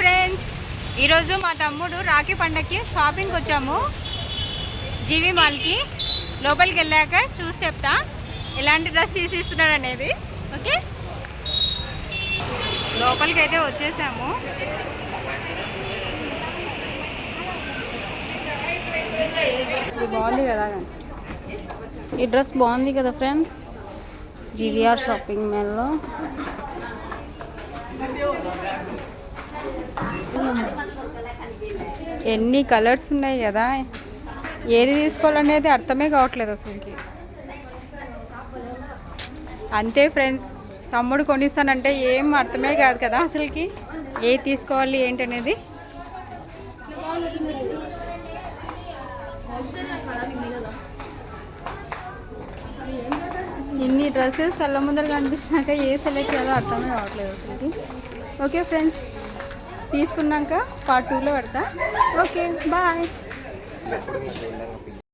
Friends, ఈరోజు మా తమ్ముడు రాఖీ పండగకి షాపింగ్కి వచ్చాము జీవి మాల్కి. లోపలికి వెళ్ళాక చూసి చెప్తా ఎలాంటి డ్రెస్ తీసిస్తున్నాడు అనేది. ఓకే, లోపలికి అయితే వచ్చేసాము. బాగుంది కదా, ఈ డ్రెస్ బాగుంది కదా ఫ్రెండ్స్. జీవీఆర్ షాపింగ్ మాల్లో ఎన్ని కలర్స్ ఉన్నాయి కదా, ఏది తీసుకోవాలనేది అర్థమే కావట్లేదు అసలుకి. అంతే ఫ్రెండ్స్, తమ్ముడు కొనిస్తానంటే ఏం అర్థమే కాదు కదా అసలుకి, ఏది తీసుకోవాలి ఏంటనేది. ఇన్ని డ్రెస్సెస్ కళ్ళ ముందర కనిపించినాక ఏ సెలెక్ట్ చేయాలో అర్థమే కావట్లేదు అసలుకి. ఓకే ఫ్రెండ్స్, తీసుకున్నాక పార్ట్ 2లో పెడతా. Okay bye.